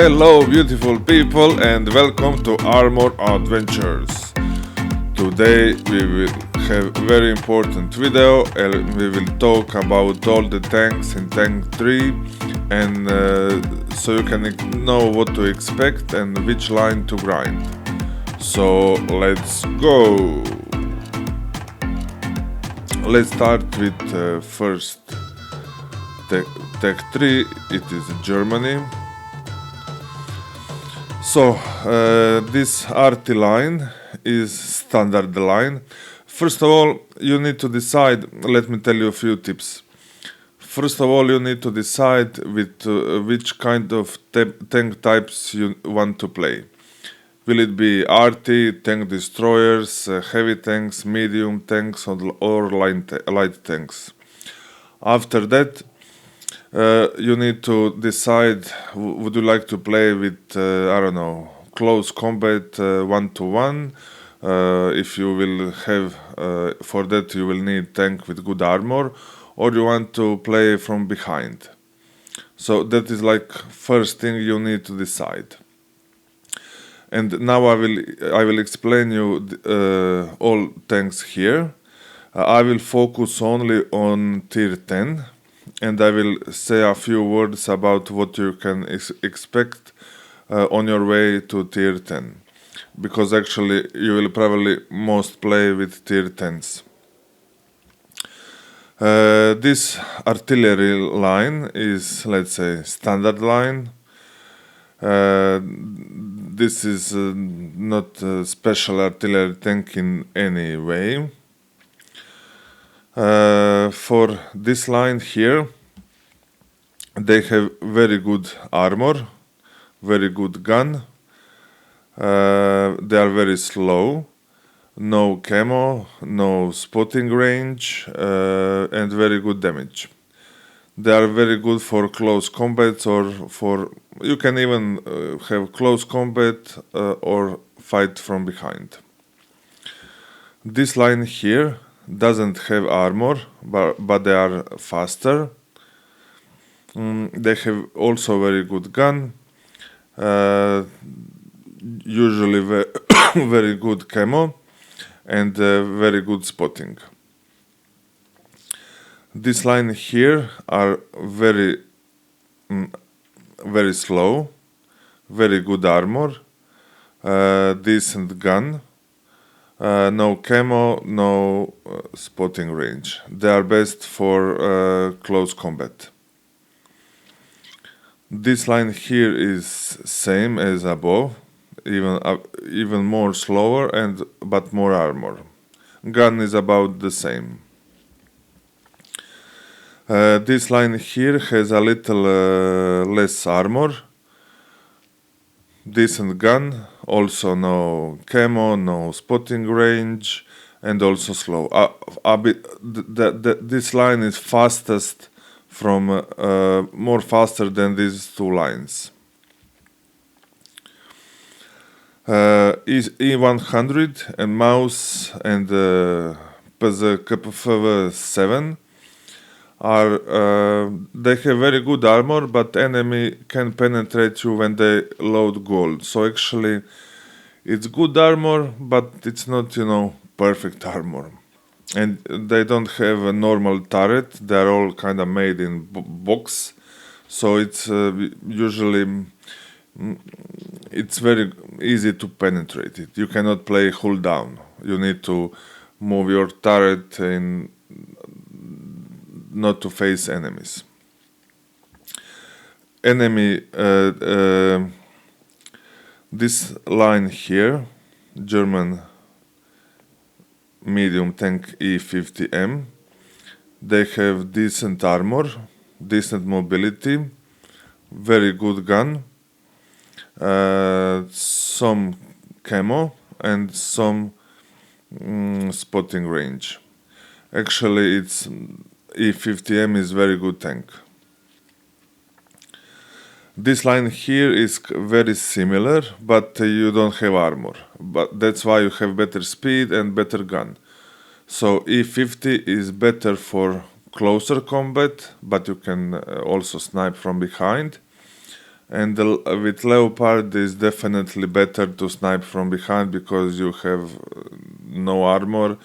Hello beautiful people and welcome to Armor Adventures. Today we will have very important video and we will talk about all the tanks in Tank 3 and so you can know what to expect and which line to grind. So let's go! Let's start with first Tech 3, it is Germany. So this RT line is standard line. First of all, you need to decide, let me tell you a few tips. First of all, you need to decide with which kind of tank types you want to play. Will it be RT, tank destroyers, heavy tanks, medium tanks or light tanks? After that, you need to decide, would you like to play with, I don't know, close combat 1-to-1. If you will have, for that you will need tank with good armor, or you want to play from behind. So that is like first thing you need to decide. And now I will explain you all tanks here. I will focus only on tier 10. And I will say a few words about what you can expect on your way to tier 10. Because actually you will probably most play with tier 10s. This artillery line is, let's say, standard line. This is not a special artillery tank in any way. For this line here, they have very good armor, very good gun, they are very slow, no camo, no spotting range, and very good damage. They are very good for close combat or for, you can even have close combat or fight from behind. This line here doesn't have armor, but they are faster. They have also very good gun, usually very good camo and very good spotting. This line here are very slow, very good armor, decent gun. No camo, no spotting range. They are best for close combat. This line here is same as above, even more slower but more armor. Gun is about the same. This line here has a little less armor. Decent gun, also no camo, no spotting range, and also slow. This line is fastest from more faster than these two lines. E100 and Mouse and PZKPFV 7 they have very good armor, but enemy can penetrate you when they load gold. So actually it's good armor, but it's not, perfect armor. And they don't have a normal turret. They're all kind of made in box. So it's usually it's very easy to penetrate it. You cannot play hull down. You need to move your turret in not to face enemies. This line here, German medium tank E50M, they have decent armor, decent mobility, very good gun, some camo and some spotting range. Actually, it's E50M is very good tank. This line here is very similar, but you don't have armor. But that's why you have better speed and better gun. So E50 is better for closer combat, but you can also snipe from behind. And with Leopard is definitely better to snipe from behind because you have no armor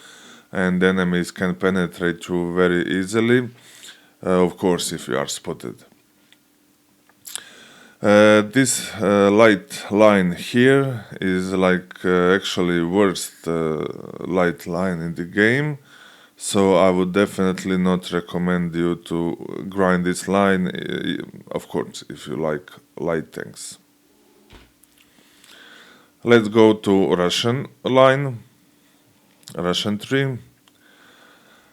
and enemies can penetrate you very easily, of course if you are spotted. This light line here is like actually worst light line in the game, so I would definitely not recommend you to grind this line, of course if you like light tanks. Let's go to Russian line, Russian tree.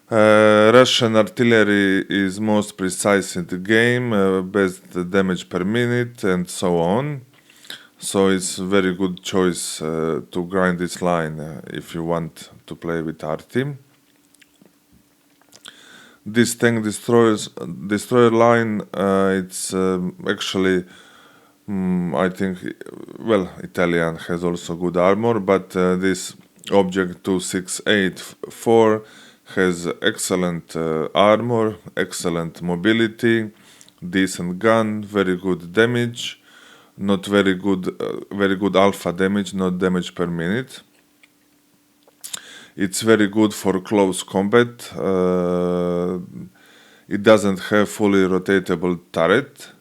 Russian artillery is most precise in the game, best damage per minute and so on. So it's a very good choice to grind this line if you want to play with RT. This tank destroyer line, it's actually, I think, well, Italian has also good armor, but this object 2684 has excellent armor, excellent mobility, decent gun, very good damage, not very good alpha damage, not damage per minute. It's very good for close combat. It doesn't have fully rotatable turret.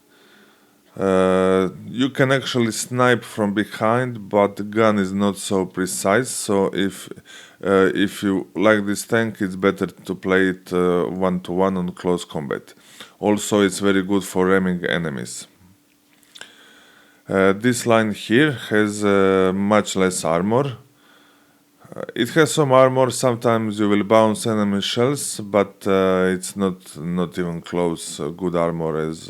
You can actually snipe from behind, but the gun is not so precise. So if you like this tank, it's better to play it one-to-one on close combat. Also, it's very good for ramming enemies. This line here has much less armor. It has some armor. Sometimes you will bounce enemy shells, but it's not even close good armor as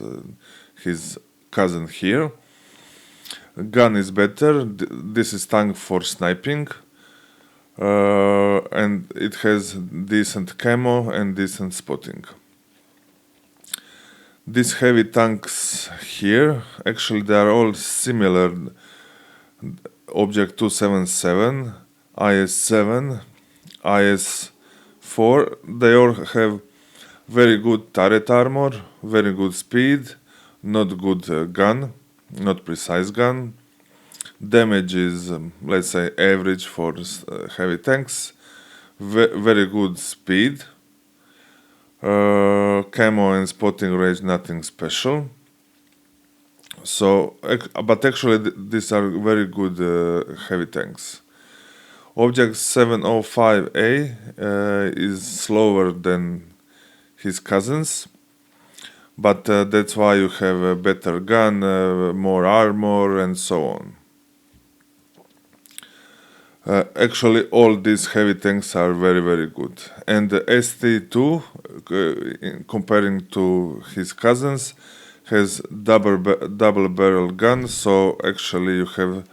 his cousin here. Gun is better. This is tank for sniping, and it has decent camo and decent spotting. These heavy tanks here, actually they are all similar. Object 277, IS-7, IS-4, they all have very good turret armor, very good speed, not good gun, not precise gun. Damage is, let's say, average for heavy tanks. Very good speed. Camo and spotting range, nothing special. So, but actually these are very good heavy tanks. Object 705A is slower than his cousins, but that's why you have a better gun, more armor and so on. Actually all these heavy tanks are very good. And the ST2, comparing to his cousins, has double barrel gun, so actually you have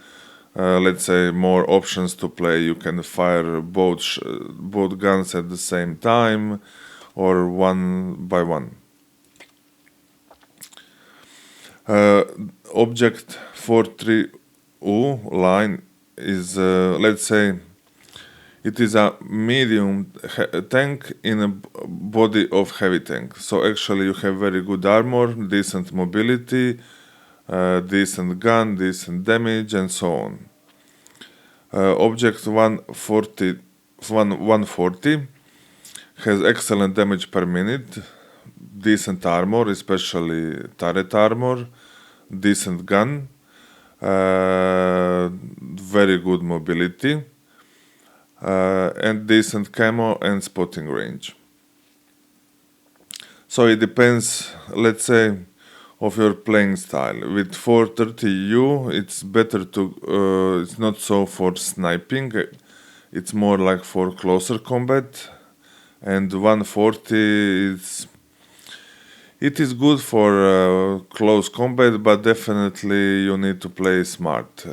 let's say more options to play. You can fire both guns at the same time or one by one. Object 43U line is, let's say, it is a medium tank in a body of heavy tank. So actually you have very good armor, decent mobility, decent gun, decent damage and so on. Object 140 has excellent damage per minute, decent armor, especially turret armor, decent gun, very good mobility, and decent camo and spotting range. So it depends, let's say, of your playing style. With 430U, it's better to, it's not so for sniping, it's more like for closer combat. And 140, it is good for close combat, but definitely you need to play smart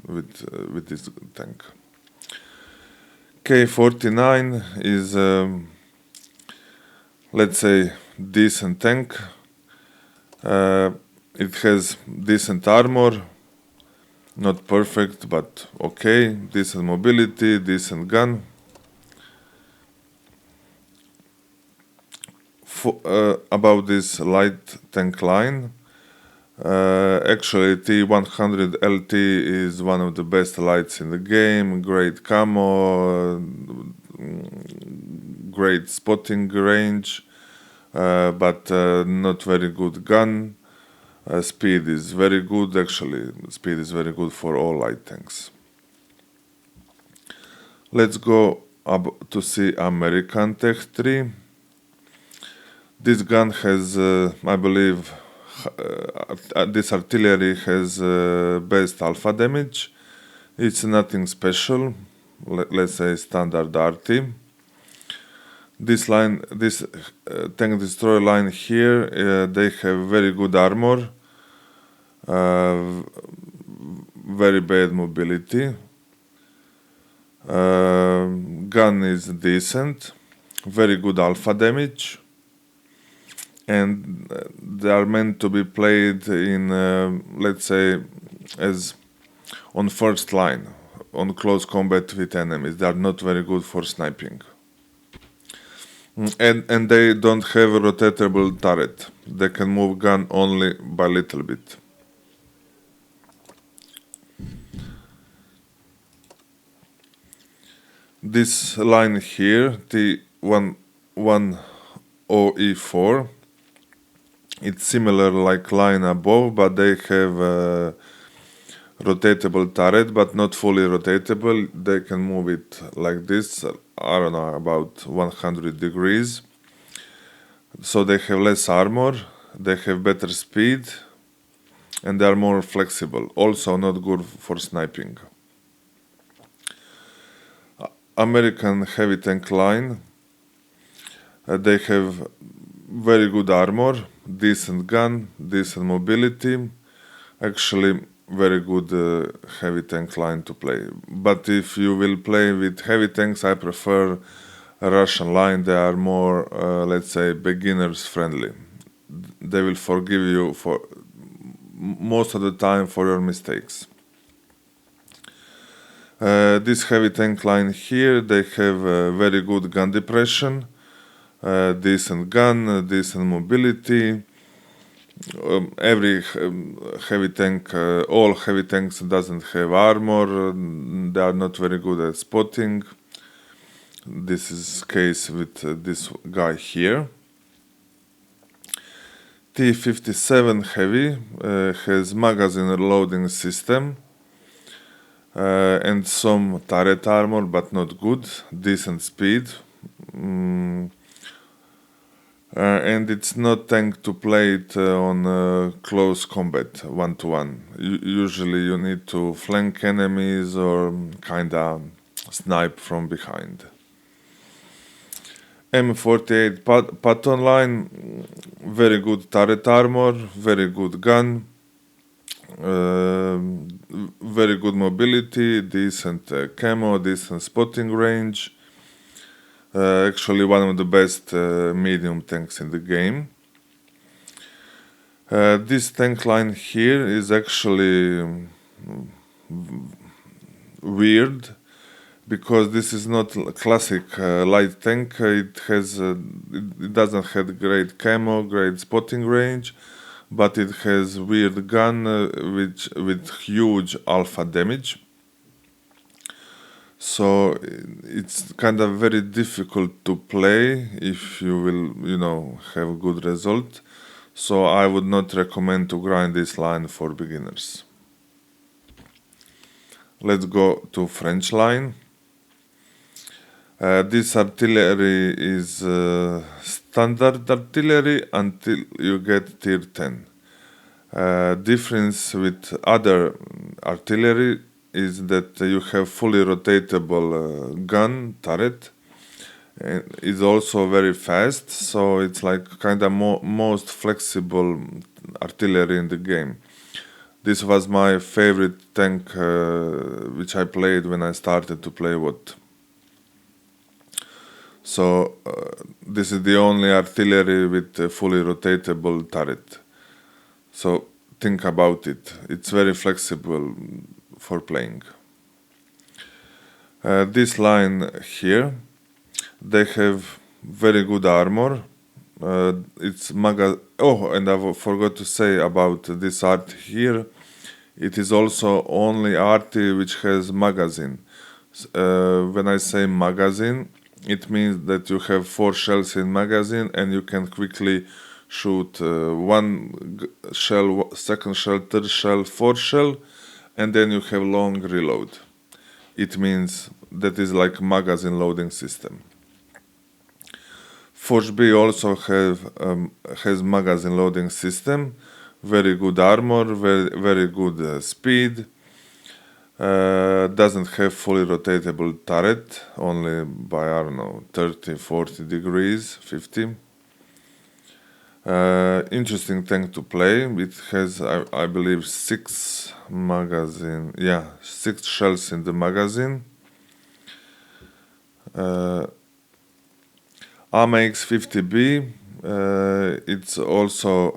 with this tank. K49 is, let's say, decent tank. It has decent armor, not perfect, but okay, decent mobility, decent gun. About this light tank line, Actually, T100 LT is one of the best lights in the game. Great camo, great spotting range, but not very good gun. Speed is very good. Actually, speed is very good for all light tanks. Let's go up to see American Tech 3. This gun has, I believe, this artillery has best alpha damage. It's nothing special, let's say standard RT. This line, this tank destroyer line here, they have very good armor, very bad mobility. Gun is decent, very good alpha damage, and they are meant to be played in, let's say, as on first line, on close combat with enemies. They are not very good for sniping. And they don't have a rotatable turret. They can move gun only by little bit. This line here, T110E4, it's similar like line above, but they have a rotatable turret, but not fully rotatable. They can move it like this, I don't know, about 100 degrees. So they have less armor, they have better speed, and they are more flexible. Also not good for sniping. American heavy tank line, they have very good armor, decent gun, decent mobility. Actually, very good heavy tank line to play. But if you will play with heavy tanks, I prefer a Russian line. They are more, let's say, beginners friendly. They will forgive you for most of the time for your mistakes. This heavy tank line here, they have very good gun depression, decent gun, decent mobility. Every heavy tank, all heavy tanks doesn't have armor. They are not very good at spotting. This is the case with this guy here. T57 heavy has magazine loading system. And some turret armor, but not good. Decent speed. And it's not tank to play it on close combat, one-to-one. Usually you need to flank enemies or kinda snipe from behind. M48 Patton line, very good turret armor, very good gun. Very good mobility, decent camo, decent spotting range. Actually one of the best medium tanks in the game. This tank line here is actually weird because this is not a classic light tank. It doesn't have great camo, great spotting range, but it has weird gun with huge alpha damage. So it's kind of very difficult to play if you will, have good result. So I would not recommend to grind this line for beginners. Let's go to French line. This artillery is standard artillery until you get tier 10. Difference with other artillery is that you have fully rotatable gun turret. And it's also very fast, so it's like kind of most flexible artillery in the game. This was my favorite tank which I played when I started to play WOT. So this is the only artillery with a fully rotatable turret. So think about it. It's very flexible for playing. This line here, they have very good armor, it's Oh, and I forgot to say about this art here. It is also only art which has magazine. When I say magazine, it means that you have 4 shells in magazine and you can quickly shoot one shell, second shell, third shell, fourth shell, and then you have long reload. It means that is like magazine loading system. Forge B also has magazine loading system, very good armor, very good speed. Doesn't have fully rotatable turret, only by, I don't know, 30, 40 degrees, 50. Interesting tank to play. It has, I believe, 6 shells in the magazine. AMX 50B, it's also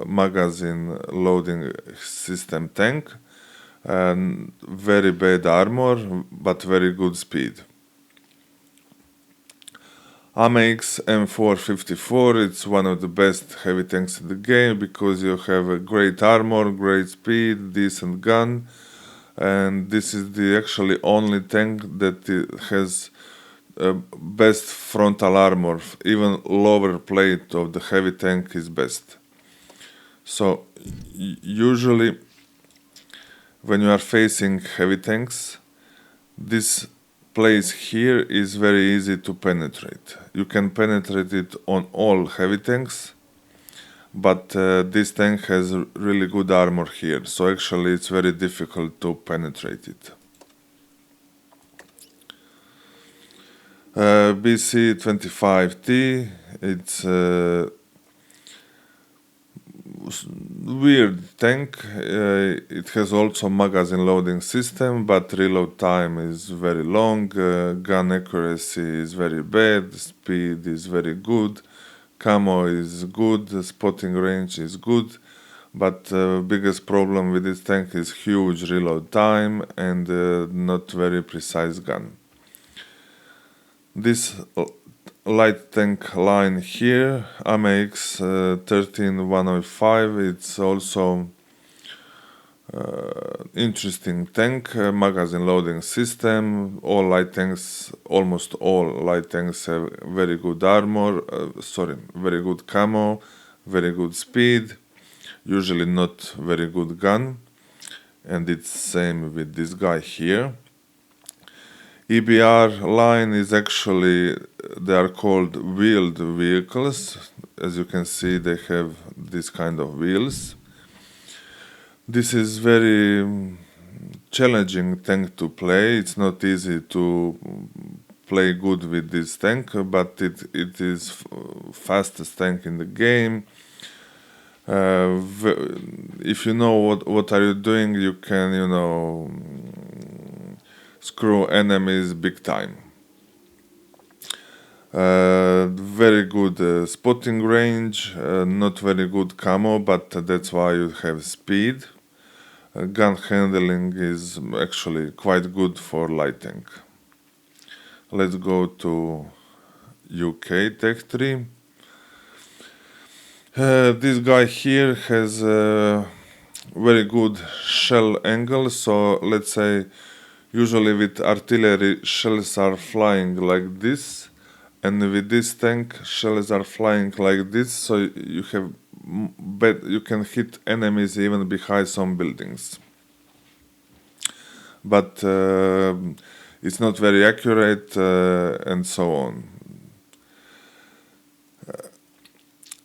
a magazine loading system tank, and very bad armor, but very good speed. AMX M454, it's one of the best heavy tanks in the game because you have a great armor, great speed, decent gun, and this is the actually only tank that has best frontal armor. Even lower plate of the heavy tank is best. So usually when you are facing heavy tanks, this place here is very easy to penetrate. You can penetrate it on all heavy tanks, but this tank has really good armor here, so actually it's very difficult to penetrate it. BC25T, it's a weird tank. It has also magazine loading system, but reload time is very long, gun accuracy is very bad, speed is very good, camo is good, spotting range is good, but biggest problem with this tank is huge reload time and not very precise gun. This light tank line here, AMX 13105, it's also interesting tank, magazine loading system. Almost all light tanks have very good armor, very good camo, very good speed, usually not very good gun, and it's same with this guy here. EBR line is actually, they are called wheeled vehicles. As you can see, they have this kind of wheels. This is very challenging tank to play. It's not easy to play good with this tank, but it is fastest tank in the game. If you know what are you doing, you can, screw enemies big time. Very good spotting range, not very good camo, but that's why you have speed. Gun handling is actually quite good for light tank. Let's go to UK Tech 3. This guy here has a very good shell angle, so let's say usually with artillery shells are flying like this, and with this tank shells are flying like this, so you can hit enemies even behind some buildings. But it's not very accurate and so on.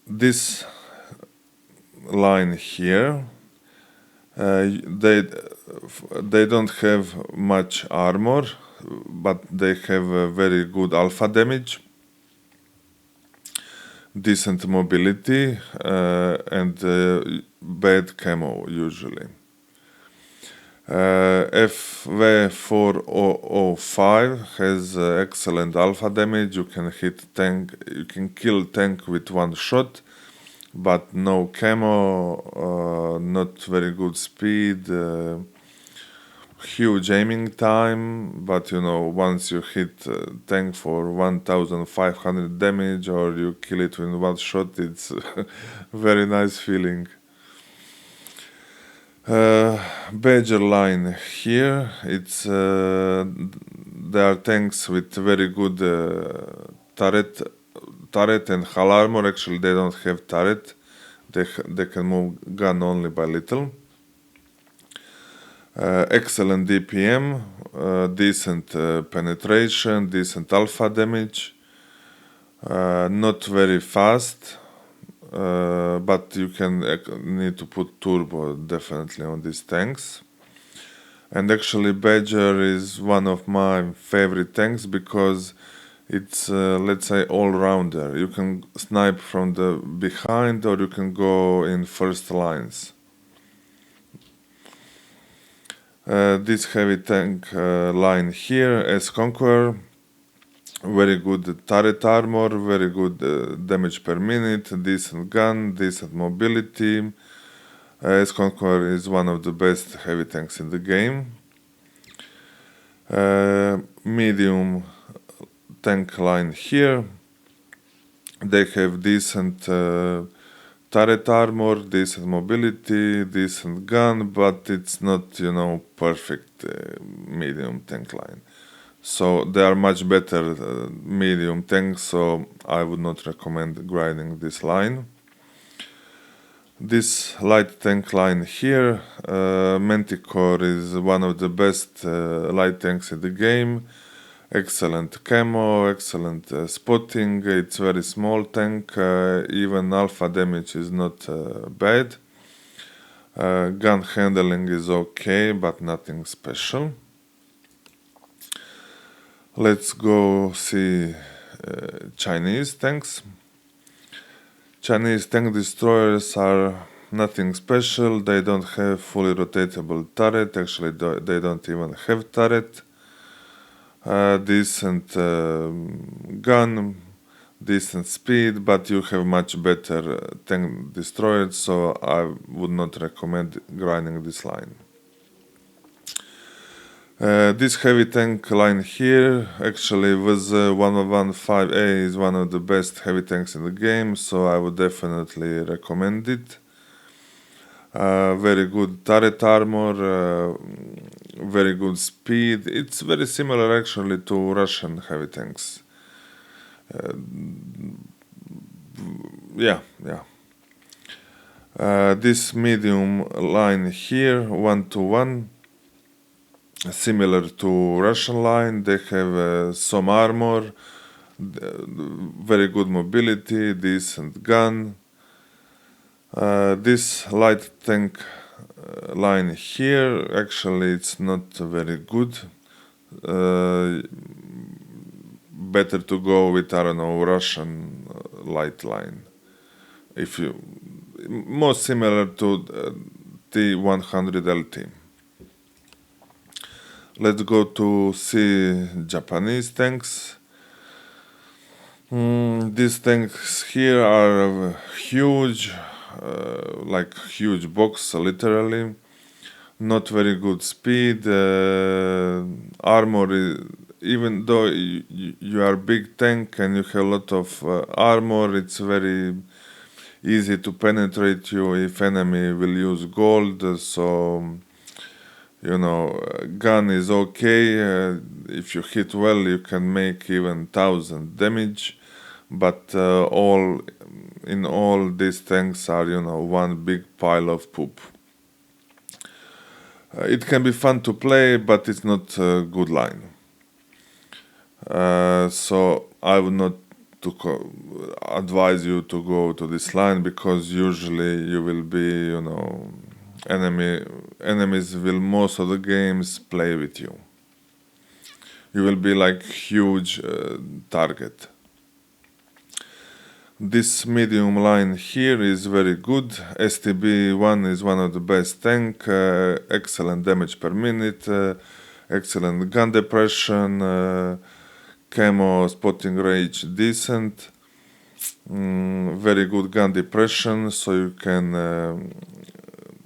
This line here, they don't have much armor, but they have a very good alpha damage, decent mobility, and bad camo usually. FV405 has excellent alpha damage. You can kill tank with one shot, but no camo, not very good speed, huge aiming time, but you know, once you hit tank for 1500 damage or you kill it in one shot, it's very nice feeling. Badger line here, it's there are tanks with very good turret and hull armor. Actually, they don't have turret. They can move gun only by little. Excellent DPM, decent penetration, decent alpha damage. Not very fast, but you can need to put turbo definitely on these tanks. And actually Badger is one of my favorite tanks because it's let's say all-rounder. You can snipe from the behind or you can go in first lines. This heavy tank line here as Conqueror, very good turret armor, very good damage per minute, decent gun, decent mobility. As Conqueror is one of the best heavy tanks in the game. Medium tank line here. They have decent turret armor, decent mobility, decent gun, but it's not, you know, perfect medium tank line. So they are much better medium tanks, so I would not recommend grinding this line. This light tank line here, Manticore is one of the best light tanks in the game. Excellent camo, excellent spotting, it's very small tank, even alpha damage is not bad. Gun handling is okay, but nothing special. Let's go see Chinese tanks. Chinese tank destroyers are nothing special, they don't have fully rotatable turret, actually they don't even have turret. Decent gun, decent speed, but you have much better tank destroyers, so I would not recommend grinding this line. This heavy tank line here, actually was 115A is one of the best heavy tanks in the game, so I would definitely recommend it. Very good turret armor, very good speed. It's very similar actually to Russian heavy tanks. This medium line here, 1-1, similar to Russian line. They have some armor, very good mobility, decent gun. This light tank line here, actually it's not very good. Better to go with, I don't know, Russian light line. If you more similar to T100 LT. Let's go to see Japanese tanks. These tanks here are huge, like huge box, literally. Not very good speed. Armor, even though you are big tank and you have a lot of armor, it's very easy to penetrate you if enemy will use gold. So, you know, gun is okay. If you hit well, you can make even 1000 damage. But all these tanks are, you know, one big pile of poop. It can be fun to play, but it's not a good line. So I would not advise you to go to this line, because usually you will be, you know, enemies will most of the games play with you. You will be like huge target. This medium line here is very good. STB-1 is one of the best tank, excellent damage per minute, excellent gun depression, camo spotting range decent, very good gun depression, so you can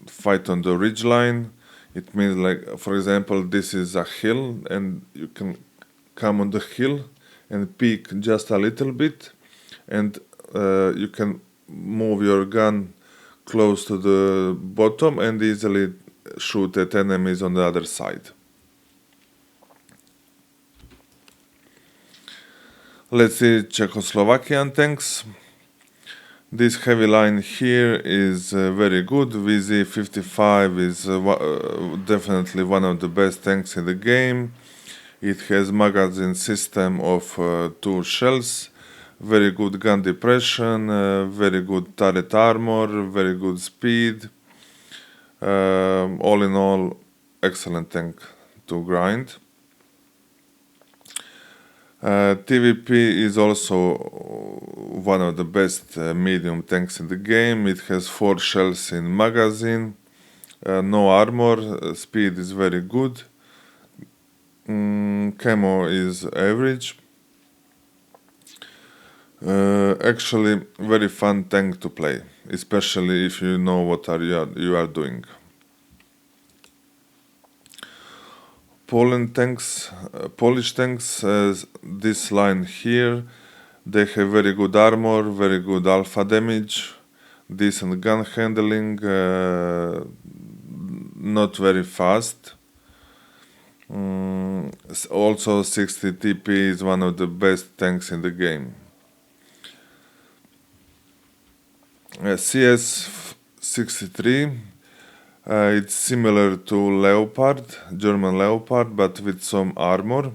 fight on the ridge line. It means, like, for example, this is a hill and you can come on the hill and peek just a little bit, and you can move your gun close to the bottom and easily shoot at enemies on the other side. Let's see Czechoslovakian tanks. This heavy line here is very good. VZ55 is definitely one of the best tanks in the game. It has magazine system of 2 shells, very good gun depression, very good turret armor, very good speed. All in all, excellent tank to grind. TVP is also one of the best medium tanks in the game. It has 4 shells in magazine, no armor, speed is very good, camo is average. Actually, very fun tank to play, especially if you know what you are doing. Polish tanks, this line here, they have very good armor, very good alpha damage, decent gun handling, not very fast. Also 60 TP is one of the best tanks in the game. CS63, it's similar to Leopard, German Leopard, but with some armor.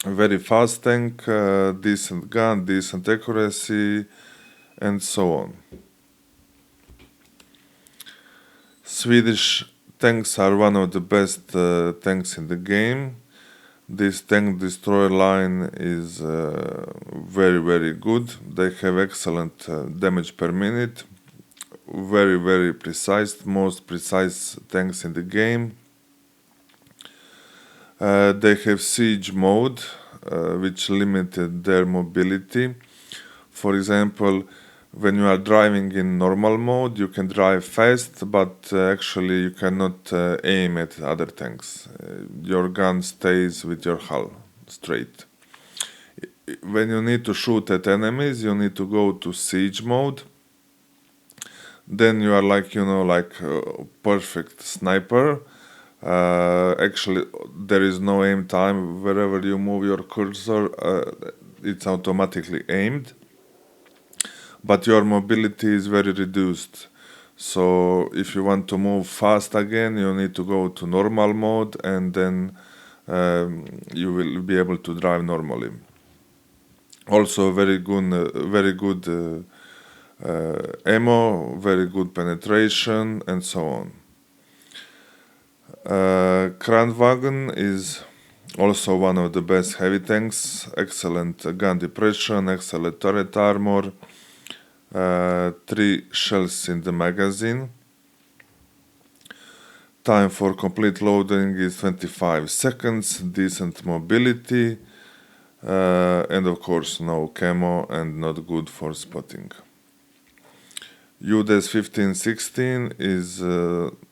Very fast tank, decent gun, decent accuracy, and so on. Swedish tanks are one of the best tanks in the game. This tank destroyer line is very good. They have excellent damage per minute. Very precise, most precise tanks in the game. They have siege mode, which limited their mobility. For example, when you are driving in normal mode, you can drive fast, but actually you cannot aim at other tanks. Your gun stays with your hull straight. When you need to shoot at enemies, you need to go to siege mode. Then you are like a perfect sniper. Actually, there is no aim time. Wherever you move your cursor, it's automatically aimed. But your mobility is very reduced. So if you want to move fast again, you need to go to normal mode, and then you will be able to drive normally. Also very good ammo, very good penetration, and so on. Kranwagen is also one of the best heavy tanks. Excellent gun depression, excellent turret armor, 3 shells in the magazine. Time for complete loading is 25 seconds, decent mobility, and of course no camo and not good for spotting. UDES 1516 is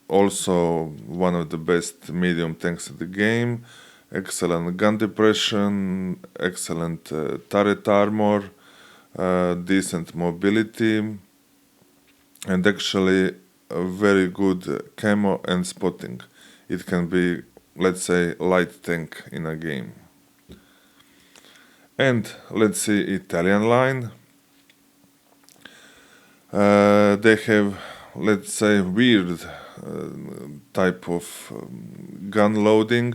also one of the best medium tanks in the game. Excellent gun depression, excellent turret armor, decent mobility, and actually a very good camo and spotting. It can be, let's say, light tank in a game. And let's see Italian line. They have, let's say, weird type of gun loading.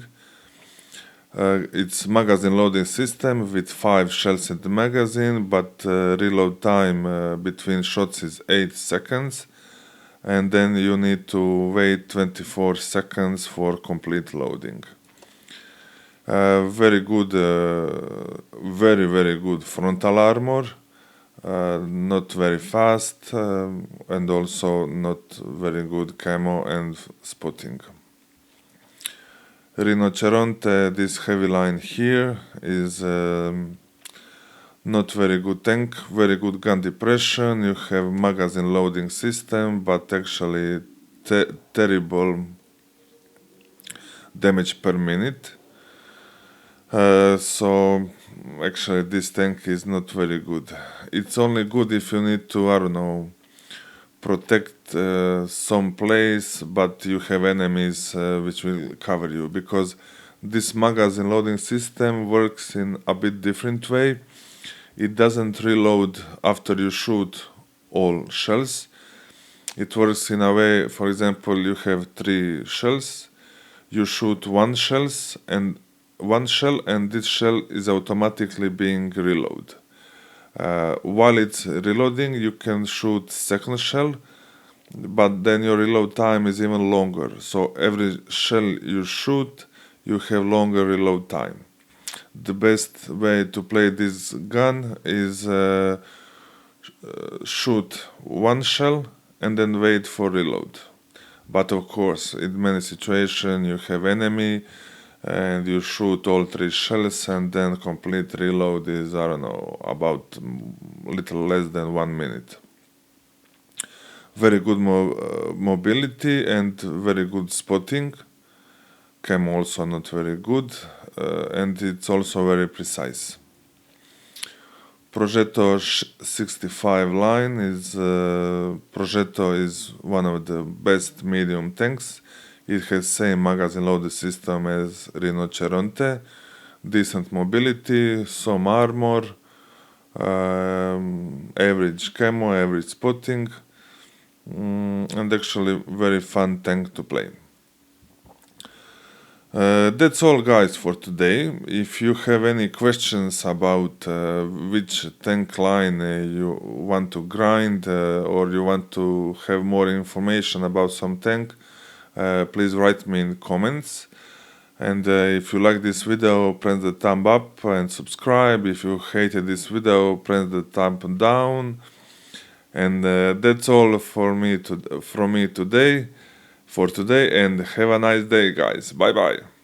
It's magazine loading system with 5 shells in the magazine, but reload time between shots is 8 seconds, and then you need to wait 24 seconds for complete loading. Very good, very good frontal armor. Not very fast, and also not very good camo and spotting. Rinoceronte, this heavy line here, is not very good tank, very good gun depression. You have magazine loading system, but actually terrible damage per minute. So actually this tank is not very good. It's only good if you need to, I don't know, protect some place, but you have enemies which will cover you, because this magazine loading system works in a bit different way. It doesn't reload after you shoot all shells. It works in a way, for example, you have 3 shells, you shoot one shell and this shell is automatically being reloaded. While it's reloading, you can shoot second shell, but then your reload time is even longer. So every shell you shoot, you have longer reload time. The best way to play this gun is shoot one shell and then wait for reload. But of course, in many situations you have enemy and you shoot all 3 shells and then complete reload is, I don't know, about little less than 1 minute. Very good mobility and very good spotting. Cam also not very good, and it's also very precise. Progetto 65 line is Progetto is one of the best medium tanks. It has same magazine loading system as Rinoceronte, decent mobility, some armor, average camo, average spotting, and actually very fun tank to play. That's all, guys, for today. If you have any questions about which tank line you want to grind or you want to have more information about some tank, please write me in comments. And if you like this video, press the thumb up and subscribe. If you hated this video, press the thumb down. And that's all from me today, and have a nice day, guys. Bye bye.